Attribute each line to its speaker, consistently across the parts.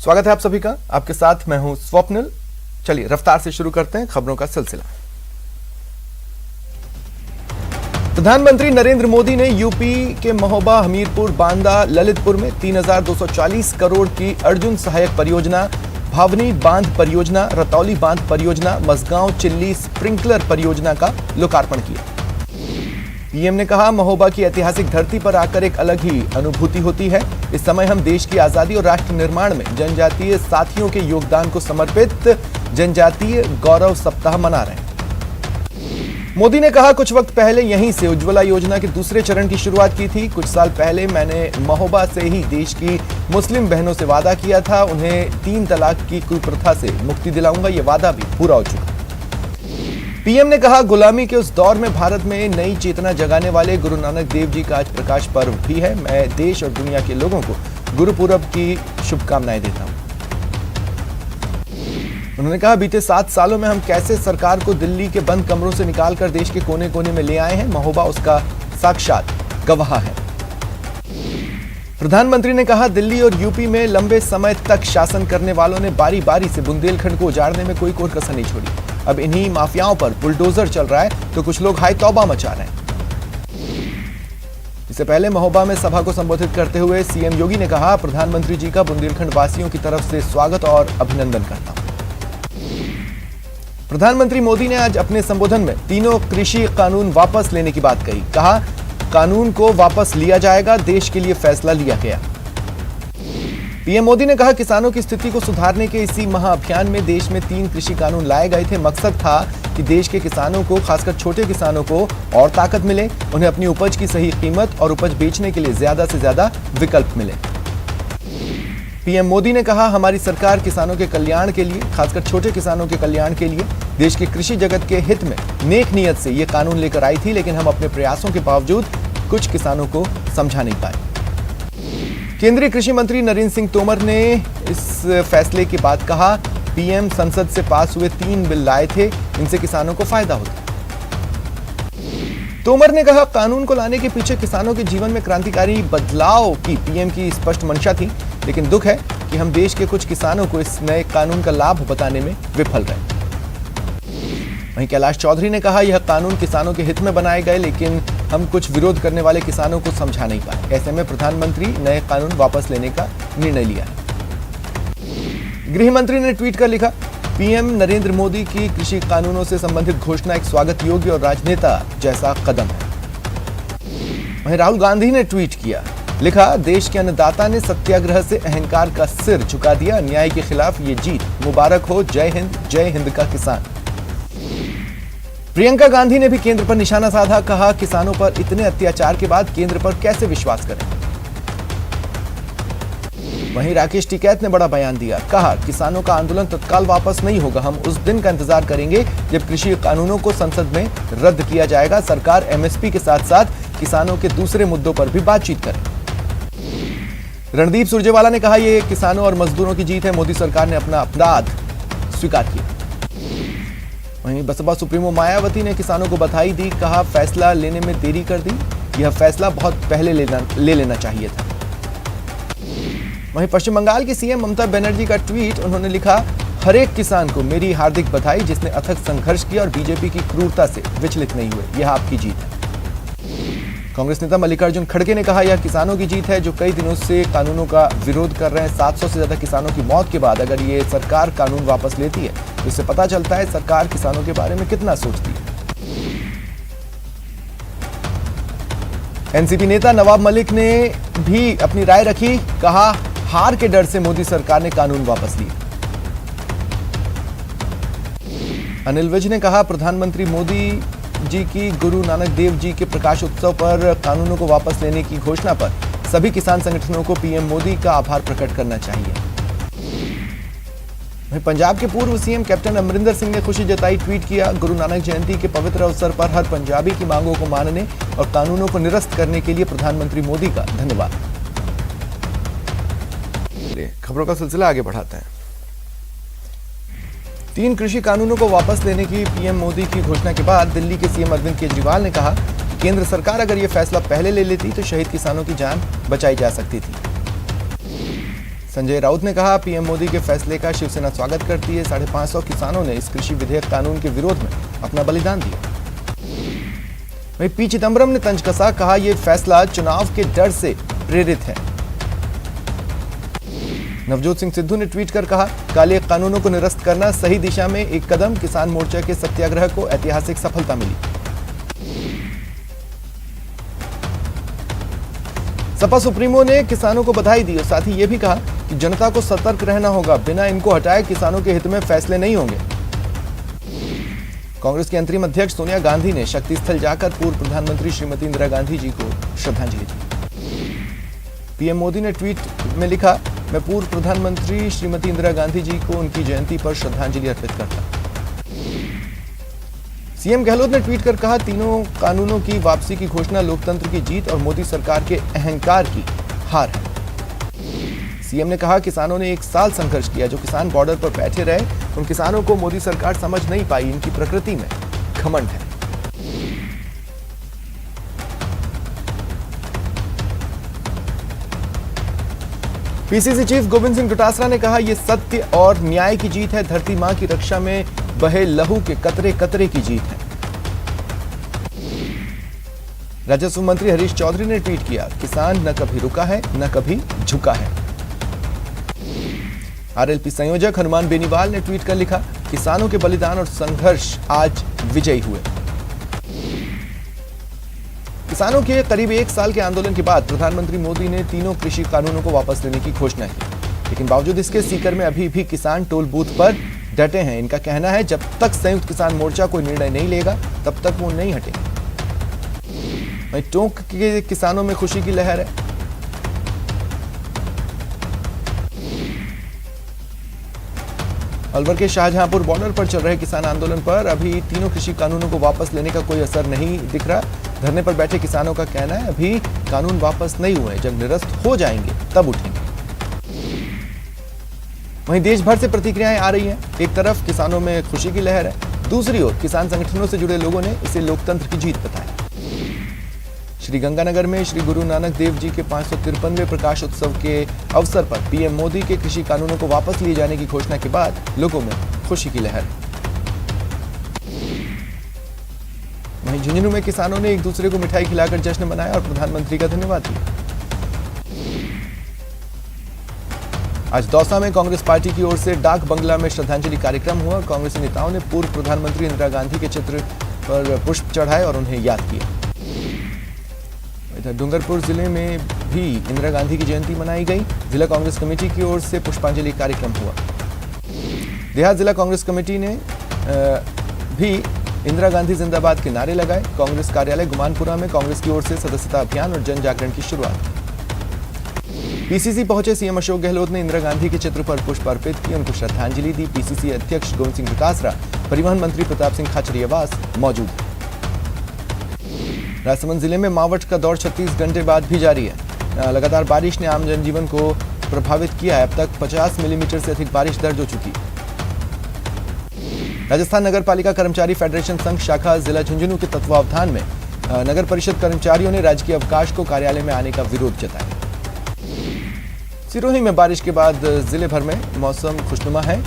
Speaker 1: स्वागत है आप सभी का। आपके साथ मैं हूं स्वप्निल। चलिए रफ्तार से शुरू करते हैं खबरों का सिलसिला। प्रधानमंत्री नरेंद्र मोदी ने यूपी के महोबा, हमीरपुर, बांदा, ललितपुर में 3,240 करोड़ की अर्जुन सहायक परियोजना, भावनी बांध परियोजना, रतौली बांध परियोजना, मसगांव चिल्ली स्प्रिंकलर परियोजना का लोकार्पण किया। पीएम ने कहा, महोबा की ऐतिहासिक धरती पर आकर एक अलग ही अनुभूति होती है। इस समय हम देश की आजादी और राष्ट्र निर्माण में जनजातीय साथियों के योगदान को समर्पित जनजातीय गौरव सप्ताह मना रहे हैं। मोदी ने कहा, कुछ वक्त पहले यहीं से उज्ज्वला योजना के दूसरे चरण की शुरुआत की थी। कुछ साल पहले मैंने महोबा से ही देश की मुस्लिम बहनों से वादा किया था, उन्हें 3 तलाक की कुप्रथा से मुक्ति दिलाऊंगा। ये वादा भी पूरा हो चुका। पीएम ने कहा, गुलामी के उस दौर में भारत में नई चेतना जगाने वाले गुरु नानक देव जी का आज प्रकाश पर्व भी है। मैं देश और दुनिया के लोगों को गुरुपुरब की शुभकामनाएं देता हूं। उन्होंने कहा, बीते 7 सालों में हम कैसे सरकार को दिल्ली के बंद कमरों से निकालकर देश के कोने कोने में ले आए हैं। महोबा उसका साक्षात गवाह है। प्रधानमंत्री ने कहा, दिल्ली और यूपी में लंबे समय तक शासन करने वालों ने बारी बारी से बुंदेलखंड को उजाड़ने में कोई कसर नहीं छोड़ी। अब इन्हीं माफियाओं पर बुलडोजर चल रहा है तो कुछ लोग हाय तौबा मचा रहे हैं। इससे पहले महोबा में सभा को संबोधित करते हुए सीएम योगी ने कहा, प्रधानमंत्री जी का बुंदेलखंड वासियों की तरफ से स्वागत और अभिनंदन करता हूं। प्रधानमंत्री मोदी ने आज अपने संबोधन में तीनों कृषि कानून वापस लेने की बात कही। कहा, कानून को वापस लिया जाएगा, देश के लिए फैसला लिया गया। पीएम मोदी ने कहा, किसानों की स्थिति को सुधारने के इसी महाअभियान में देश में 3 कृषि कानून लाए गए थे। मकसद था कि देश के किसानों को, खासकर छोटे किसानों को और ताकत मिले, उन्हें अपनी उपज की सही कीमत और उपज बेचने के लिए ज्यादा से ज्यादा विकल्प मिले। पीएम मोदी ने कहा, हमारी सरकार किसानों के कल्याण के लिए, खासकर छोटे किसानों के कल्याण के लिए, देश के कृषि जगत के हित में नेक नियत से ये कानून लेकर आई थी, लेकिन हम अपने प्रयासों के बावजूद कुछ किसानों को समझा नहीं पाए। केंद्रीय कृषि मंत्री नरेंद्र सिंह तोमर ने इस फैसले के बाद कहा, पीएम संसद से पास हुए 3 बिल लाए थे, इनसे किसानों को फायदा होता। तोमर ने कहा, कानून को लाने के पीछे किसानों के जीवन में क्रांतिकारी बदलाव की पीएम की स्पष्ट मंशा थी, लेकिन दुख है कि हम देश के कुछ किसानों को इस नए कानून का लाभ बताने में विफल रहे। वहीं कैलाश चौधरी ने कहा, यह कानून किसानों के हित में बनाए गए, लेकिन हम कुछ विरोध करने वाले किसानों को समझा नहीं पाए। ऐसे में प्रधानमंत्री नए कानून वापस लेने का निर्णय लिया है। गृह मंत्री ने ट्वीट कर लिखा, पीएम नरेंद्र मोदी की कृषि कानूनों से संबंधित घोषणा एक स्वागत योग्य और राजनेता जैसा कदम है। वहीं राहुल गांधी ने ट्वीट किया, लिखा, देश के अन्नदाता ने सत्याग्रह से अहंकार का सिर झुका दिया, अन्याय के खिलाफ ये जीत मुबारक हो, जय हिंद का किसान। प्रियंका गांधी ने भी केंद्र पर निशाना साधा। कहा, किसानों पर इतने अत्याचार के बाद केंद्र पर कैसे विश्वास करें। वहीं राकेश टिकैत ने बड़ा बयान दिया। कहा, किसानों का आंदोलन तत्काल वापस नहीं होगा, हम उस दिन का इंतजार करेंगे जब कृषि कानूनों को संसद में रद्द किया जाएगा। सरकार एमएसपी के साथ साथ किसानों के दूसरे मुद्दों पर भी बातचीत करे। रणदीप सुरजेवाला ने कहा, यह किसानों और मजदूरों की जीत है, मोदी सरकार ने अपना अपराध स्वीकार किया। वहीं बसपा सुप्रीमो मायावती ने किसानों को बधाई दी। कहा, फैसला लेने में देरी कर दी, यह फैसला बहुत पहले ले लेना चाहिए था। वहीं पश्चिम बंगाल की सीएम ममता बनर्जी का ट्वीट, उन्होंने लिखा, हर एक किसान को मेरी हार्दिक बधाई, जिसने अथक संघर्ष किया और बीजेपी की क्रूरता से विचलित नहीं हुए, यह आपकी जीत है। कांग्रेस नेता मल्लिकार्जुन खड़गे ने कहा, यह किसानों की जीत है जो कई दिनों से कानूनों का विरोध कर रहे हैं। 700 से ज्यादा किसानों की मौत के बाद अगर ये सरकार कानून वापस लेती है तो इससे पता चलता है सरकार किसानों के बारे में कितना सोचती है। एनसीपी नेता नवाब मलिक ने भी अपनी राय रखी। कहा, हार के डर से मोदी सरकार ने कानून वापस लिए। अनिल विज ने कहा, प्रधानमंत्री मोदी जी की गुरु नानक देव जी के प्रकाश उत्सव पर कानूनों को वापस लेने की घोषणा पर सभी किसान संगठनों को पीएम मोदी का आभार प्रकट करना चाहिए। पंजाब के पूर्व सीएम कैप्टन अमरिंदर सिंह ने खुशी जताई। ट्वीट किया, गुरु नानक जयंती के पवित्र अवसर पर हर पंजाबी की मांगों को मानने और कानूनों को निरस्त करने के लिए प्रधानमंत्री मोदी का धन्यवाद। खबरों का सिलसिला आगे बढ़ाते हैं। 3 कृषि कानूनों को वापस लेने की पीएम मोदी की घोषणा के बाद दिल्ली के सीएम अरविंद केजरीवाल ने कहा कि केंद्र सरकार अगर यह फैसला पहले ले लेती तो शहीद किसानों की जान बचाई जा सकती थी। संजय राउत ने कहा, पीएम मोदी के फैसले का शिवसेना स्वागत करती है। 550 किसानों ने इस कृषि विधेयक कानून के विरोध में अपना बलिदान दिया। वहीं पी चिदंबरम ने तंज कसा, कहा यह फैसला चुनाव के डर से प्रेरित है। नवजोत सिंह सिद्धू ने ट्वीट कर कहा, काले कानूनों को निरस्त करना सही दिशा में एक कदम। किसान मोर्चा के सत्याग्रह को ऐतिहासिक सफलता मिली। सपा सुप्रीमो ने किसानों को बधाई दी और साथ ही यह भी कहा कि जनता को सतर्क रहना होगा, बिना इनको हटाए किसानों के हित में फैसले नहीं होंगे। कांग्रेस की अंतरिम अध्यक्ष सोनिया गांधी ने शक्ति स्थल जाकर पूर्व प्रधानमंत्री श्रीमती इंदिरा गांधी जी को श्रद्धांजलि दी। पीएम मोदी ने ट्वीट में लिखा, मैं पूर्व प्रधानमंत्री श्रीमती इंदिरा गांधी जी को उनकी जयंती पर श्रद्धांजलि अर्पित करता हूं। सीएम गहलोत ने ट्वीट कर कहा, तीनों कानूनों की वापसी की घोषणा लोकतंत्र की जीत और मोदी सरकार के अहंकार की हार है। सीएम ने कहा, किसानों ने 1 साल संघर्ष किया। जो किसान बॉर्डर पर बैठे रहे, उन किसानों को मोदी सरकार समझ नहीं पाई। इनकी प्रकृति में घमंड है। पीसीसी चीफ गोविंद सिंह डोटासरा ने कहा, यह सत्य और न्याय की जीत है। धरती मां की रक्षा में बहे लहू के कतरे कतरे की जीत है। राजस्व मंत्री हरीश चौधरी ने ट्वीट किया, किसान न कभी रुका है न कभी झुका है। आरएलपी संयोजक हनुमान बेनीवाल ने ट्वीट कर लिखा, किसानों के बलिदान और संघर्ष आज विजयी हुए। किसानों के करीब 1 साल के आंदोलन के बाद प्रधानमंत्री मोदी ने तीनों कृषि कानूनों को वापस लेने की घोषणा की, लेकिन बावजूद इसके सीकर में अभी भी किसान टोल बूथ पर डटे हैं। इनका कहना है, जब तक संयुक्त किसान मोर्चा कोई निर्णय नहीं लेगा तब तक वो नहीं हटेंगे। वहीं टोंक के किसानों में खुशी की लहर है। अलवर के शाहजहांपुर बॉर्डर पर चल रहे किसान आंदोलन पर अभी तीनों कृषि कानूनों को वापस लेने का कोई असर नहीं दिख रहा। धरने पर बैठे किसानों का कहना है, अभी कानून वापस नहीं हुए, जब निरस्त हो जाएंगे तब उठेंगे। वहीं देश भर से प्रतिक्रियाएं आ रही हैं। एक तरफ किसानों में खुशी की लहर है, दूसरी ओर किसान संगठनों से जुड़े लोगों ने इसे लोकतंत्र की जीत बताया। श्रीगंगानगर में श्री गुरु नानक देव जी के 553वें प्रकाश उत्सव के अवसर पर पीएम मोदी के कृषि कानूनों को वापस लिए जाने की घोषणा के बाद लोगों में खुशी की लहर। वहीं झुंझुनू में किसानों ने एक दूसरे को मिठाई खिलाकर जश्न मनाया और प्रधानमंत्री का धन्यवाद दिया। आज दौसा में कांग्रेस पार्टी की ओर से डाक बंगला में श्रद्धांजलि कार्यक्रम हुआ। कांग्रेस नेताओं ने पूर्व प्रधानमंत्री इंदिरा गांधी के चित्र पर पुष्प चढ़ाए और उन्हें याद किया। इधर डूंगरपुर जिले में भी इंदिरा गांधी की जयंती मनाई गई। जिला कांग्रेस कमेटी की ओर से पुष्पांजलि कार्यक्रम हुआ। देहात जिला कांग्रेस कमेटी ने भी इंदिरा गांधी जिंदाबाद के नारे लगाए। कांग्रेस कार्यालय गुमानपुरा में कांग्रेस की ओर से सदस्यता अभियान और जन जागरण की शुरुआत। पीसीसी पहुंचे सीएम अशोक गहलोत ने इंदिरा गांधी के चित्र पर पुष्प अर्पित किए, उनको श्रद्धांजलि दी। पीसीसी अध्यक्ष गोविंद सिंह डोटासरा, परिवहन मंत्री प्रताप सिंह खाचरियावास मौजूद हैं। राजसमंद जिले में मावठ का दौर 36 घंटे बाद भी जारी है। लगातार बारिश ने आम जनजीवन को प्रभावित किया है। अब तक 50 मिलीमीटर से अधिक बारिश दर्ज हो चुकी है। राजस्थान नगर पालिका कर्मचारी फेडरेशन संघ शाखा जिला झुंझुनू के तत्वावधान में नगर परिषद कर्मचारियों ने राजकीय अवकाश को कार्यालय में आने का विरोध जताया। सिरोही में बारिश के बाद जिले भर में मौसम खुशनुमा है।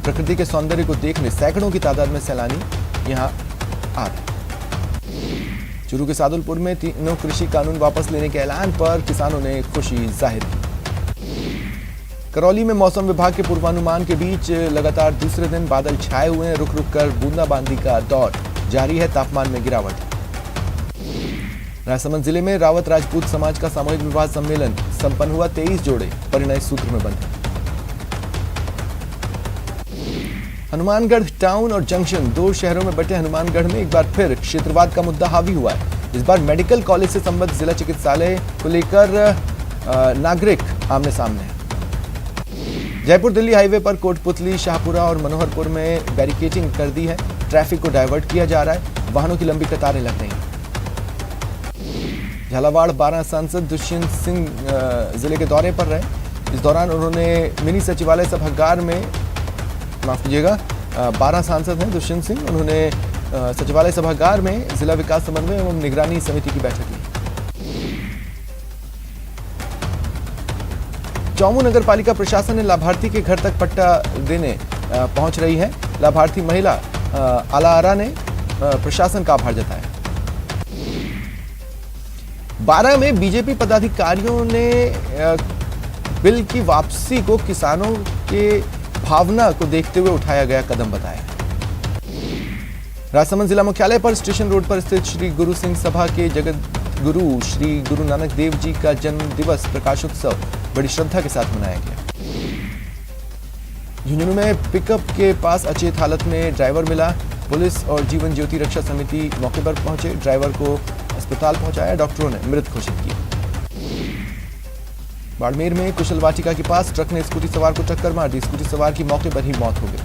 Speaker 1: प्रकृति के सौंदर्य को देखने सैकड़ों की तादाद में सैलानी यहां आ रहे। चूरू के सादुलपुर में तीनों कृषि कानून वापस लेने के ऐलान पर किसानों ने खुशी जाहिर की। करौली में मौसम विभाग के पूर्वानुमान के बीच लगातार दूसरे दिन बादल छाए हुए हैं। रुक रुक कर बूंदाबांदी का दौर जारी है। तापमान में गिरावट। राजसमंद जिले में रावत राजपूत समाज का सामूहिक विवाह सम्मेलन संपन्न हुआ। 23 जोड़े परिणय सूत्र में बंधे। हनुमानगढ़ टाउन और जंक्शन, 2 शहरों में बटे हनुमानगढ़ में एक बार फिर क्षेत्रवाद का मुद्दा हावी हुआ है। इस बार मेडिकल कॉलेज से संबद्ध जिला चिकित्सालय को लेकर नागरिक आमने सामने हैं। जयपुर दिल्ली हाईवे पर कोटपुतली, शाहपुरा और मनोहरपुर में बैरिकेडिंग कर दी है। ट्रैफिक को डाइवर्ट किया जा रहा है। वाहनों की लंबी कतारें लग रही हैं। झालावाड़ 12 सांसद दुष्यंत सिंह जिले के दौरे पर रहे। इस दौरान उन्होंने मिनी सचिवालय सभागार में, माफ कीजिएगा, 12 सांसद हैं दुष्यंत सिंह। उन्होंने सचिवालय सभागार में जिला विकास समन्वय एवं निगरानी समिति की बैठक ली। चौमू नगर पालिका प्रशासन ने लाभार्थी के घर तक पट्टा देने पहुंच रही है। लाभार्थी महिला आलारा ने प्रशासन का आभार जताया। 12 में बीजेपी पदाधिकारियों ने बिल की वापसी को किसानों के भावना को देखते हुए उठाया गया कदम बताया। राजसमंद जिला मुख्यालय पर स्टेशन रोड पर स्थित श्री गुरु सिंह सभा के जगत गुरु श्री गुरु नानक देव जी का जन्म दिवस प्रकाशोत्सव बड़ी श्रद्धा के साथ मनाया गया। झुंझुनू में पिकअप के पास अचेत हालत में ड्राइवर मिला। पुलिस और जीवन ज्योति रक्षा समिति मौके पर पहुंचे। ड्राइवर को अस्पताल पहुंचाया। डॉक्टरों ने मृत घोषित किया। बाड़मेर में कुशल वाटिका के पास ट्रक ने स्कूटी सवार को टक्कर मार दी। स्कूटी सवार की मौके पर ही मौत हो गई।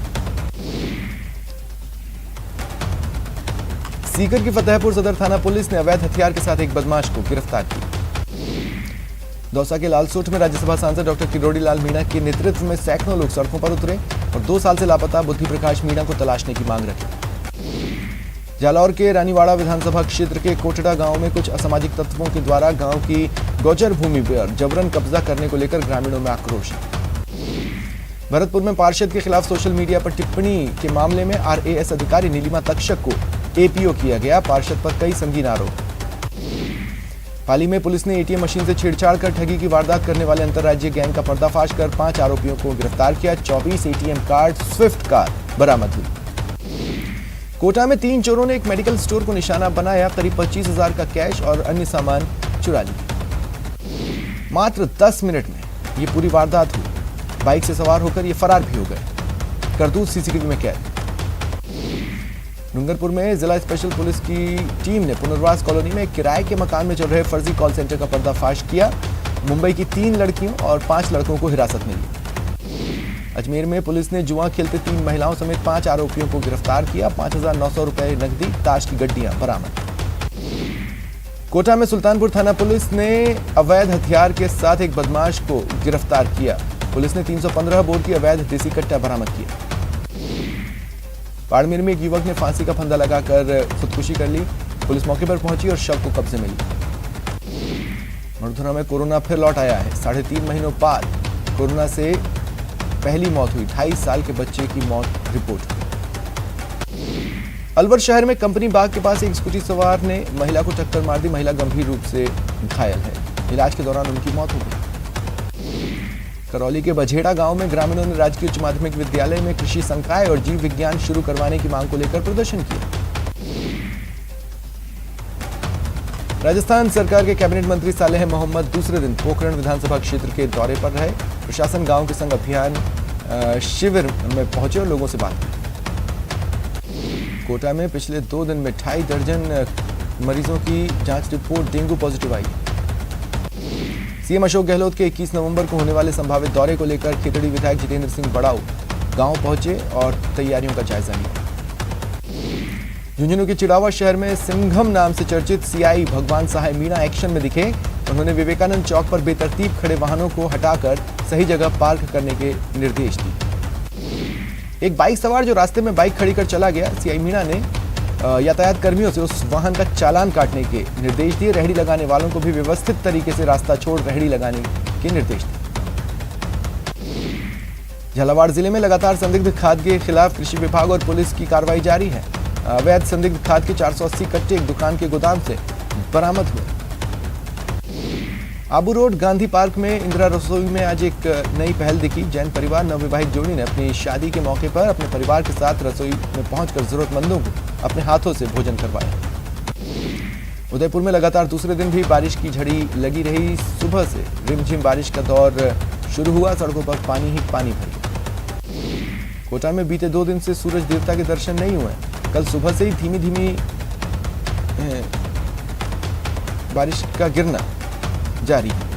Speaker 1: सीकर की फतेहपुर सदर थाना पुलिस ने अवैध हथियार के साथ एक बदमाश को गिरफ्तार किया। दौसा के लालसोट में राज्यसभा सांसद डॉक्टर किरोड़ी लाल मीणा के नेतृत्व में सैकड़ों लोग सड़कों पर उतरे और 2 साल से लापता बुद्धि प्रकाश मीणा को तलाशने की मांग रखी। जालौर के रानीवाड़ा विधानसभा क्षेत्र के कोटड़ा गांव में कुछ असामाजिक तत्वों के द्वारा गांव की गोचर भूमि पर जबरन कब्जा करने को लेकर ग्रामीणों में आक्रोश। भरतपुर में पार्षद के खिलाफ सोशल मीडिया पर टिप्पणी के मामले में आरएएस अधिकारी नीलिमा तक्षक को एपीओ किया गया। पार्षद पर कई संगीन आरोप। पाली में पुलिस ने एटीएम मशीन से छेड़छाड़ कर ठगी की वारदात करने वाले अंतर्राज्यीय गैंग का पर्दाफाश कर 5 आरोपियों को गिरफ्तार किया। 24 एटीएम कार्ड, स्विफ्ट कार बरामद हुई। कोटा में 3 चोरों ने एक मेडिकल स्टोर को निशाना बनाया। करीब 25,000 का कैश और अन्य सामान चुरा लिया। मात्र 10 मिनट में ये पूरी वारदात हुई। बाइक से सवार होकर ये फरार भी हो गए। करतूत सीसीटीवी में कैद। डूंगरपुर में जिला स्पेशल पुलिस की टीम ने पुनर्वास कॉलोनी में किराए के मकान में चल रहे फर्जी कॉल सेंटर का पर्दाफाश किया। मुंबई की 3 लड़कियों और 5 लड़कों को हिरासत में लिया। अजमेर में पुलिस ने जुआ खेलते 3 महिलाओं समेत 5 आरोपियों को गिरफ्तार किया। 5,900 रुपए नकदी, ताश की गड्डियां बरामद। कोटा में सुल्तानपुर थाना पुलिस ने अवैध हथियार के साथ एक बदमाश को गिरफ्तार किया। पुलिस ने 315 बोर की अवैध देसी कट्टा बरामद किया। बाड़मेर में एक युवक ने फांसी का फंदा लगाकर खुदकुशी कर ली। पुलिस मौके पर पहुंची और शव को कब्जे में ली। मधुरा में कोरोना फिर लौट आया है। 3.5 महीनों बाद कोरोना से पहली मौत हुई। 2.5 साल के बच्चे की मौत रिपोर्ट हुई। अलवर शहर में कंपनी बाग के पास एक स्कूटी सवार ने महिला को टक्कर मार दी। महिला गंभीर रूप से घायल है। इलाज के दौरान उनकी मौत हो गई। करौली के बझेड़ा गांव में ग्रामीणों ने राजकीय उच्च माध्यमिक विद्यालय में कृषि संकाय और जीव विज्ञान शुरू करवाने की मांग को लेकर प्रदर्शन किया। राजस्थान सरकार के कैबिनेट मंत्री सालेह मोहम्मद दूसरे दिन पोखरण विधानसभा क्षेत्र के दौरे पर रहे। प्रशासन गांव के संग अभियान शिविर में पहुंचे और लोगों से बात की। कोटा में पिछले 2 दिन में 2.5 दर्जन मरीजों की जांच रिपोर्ट डेंगू पॉजिटिव आई। सीएम अशोक गहलोत के 21 नवंबर को होने वाले संभावित दौरे को लेकर खेतड़ी विधायक जितेंद्र सिंह बड़ाऊ गांव पहुंचे और तैयारियों का जायजा लिया। झुंझुनू के चिड़ावा शहर में सिंघम नाम से चर्चित सीआई भगवान सहाय मीणा एक्शन में दिखे। उन्होंने विवेकानंद चौक पर बेतरतीब खड़े वाहनों को हटाकर सही जगह पार्क करने के निर्देश दिए। एक बाइक सवार जो रास्ते में बाइक खड़ी कर चला गया, सीआई मीणा ने यातायात कर्मियों से उस वाहन का चालान काटने के निर्देश दिए। रेहड़ी लगाने वालों को भी व्यवस्थित तरीके से रास्ता छोड़ रेहड़ी लगाने के निर्देश दिए। झालावाड़ जिले में लगातार संदिग्ध खाद के खिलाफ कृषि विभाग और पुलिस की कार्रवाई जारी है। अवैध संदिग्ध खाद के 480 कट्टे एक दुकान के गोदाम से बरामद हुए। आबू रोड गांधी पार्क में इंदिरा रसोई में आज एक नई पहल दिखी। जैन परिवार नवविवाहित जोड़ी ने अपनी शादी के मौके पर अपने परिवार के साथ रसोई में पहुंचकर जरूरतमंदों को अपने हाथों से भोजन करवाया। उदयपुर में लगातार दूसरे दिन भी बारिश की झड़ी लगी रही। सुबह से रिमझिम बारिश का दौर शुरू हुआ। सड़कों पर पानी ही पानी भर गया। कोटा में बीते 2 दिन से सूरज देवता के दर्शन नहीं हुए। कल सुबह से ही धीमी धीमी बारिश का गिरना जारी है।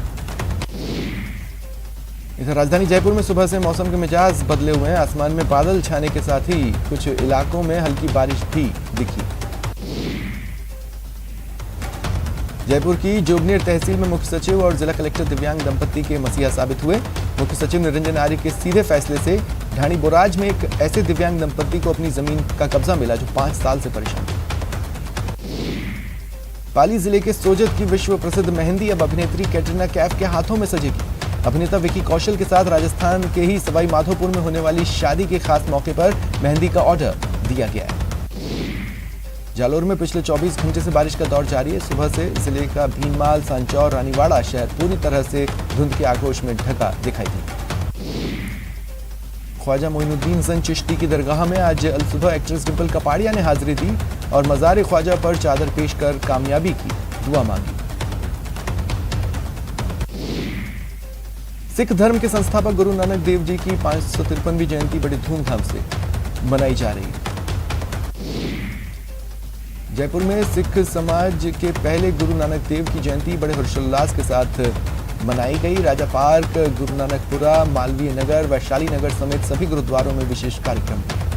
Speaker 1: इधर राजधानी जयपुर में सुबह से मौसम के मिजाज बदले हुए हैं। आसमान में बादल छाने के साथ ही कुछ इलाकों में हल्की बारिश भी दिखी। जयपुर की जोगनेर तहसील में मुख्य सचिव और जिला कलेक्टर दिव्यांग दंपत्ति के मसीहा साबित हुए। मुख्य सचिव निरंजन आर्य के सीधे फैसले से ढाणी बोराज में एक ऐसे दिव्यांग दंपत्ति को अपनी जमीन का कब्जा मिला जो 5 साल से परेशान थे। पाली जिले के सोजत की विश्व प्रसिद्ध मेहंदी अब अभिनेत्री कैटरीना कैफ के हाथों में सजेगी। अभिनेता विकी कौशल के साथ राजस्थान के ही सवाई माधोपुर में होने वाली शादी के खास मौके पर मेहंदी का ऑर्डर दिया गया है। जालोर में पिछले 24 घंटे से बारिश का दौर जारी है। सुबह से जिले का भीनमाल, सांचौर, रानीवाड़ा शहर पूरी तरह से धुंध के आगोश में ढका दिखाई दिया। ख्वाजा मोइनुद्दीन जंग चिश्ती की दरगाह में आज अलसुबह एक्ट्रेस डिंपल कपाड़िया ने हाजिरी दी और मज़ार ख्वाजा पर चादर पेश कर कामयाबी की दुआ मांगी। सिख धर्म के संस्थापक गुरु नानक देव जी की 553वीं जयंती बड़ी धूमधाम से मनाई जा रही है। जयपुर में सिख समाज के पहले गुरु नानक देव की जयंती बड़े हर्षोल्लास के साथ मनाई गई। राजा पार्क, गुरु नानकपुरा, मालवीय नगर, वैशाली नगर समेत सभी गुरुद्वारों में विशेष कार्यक्रम हुए।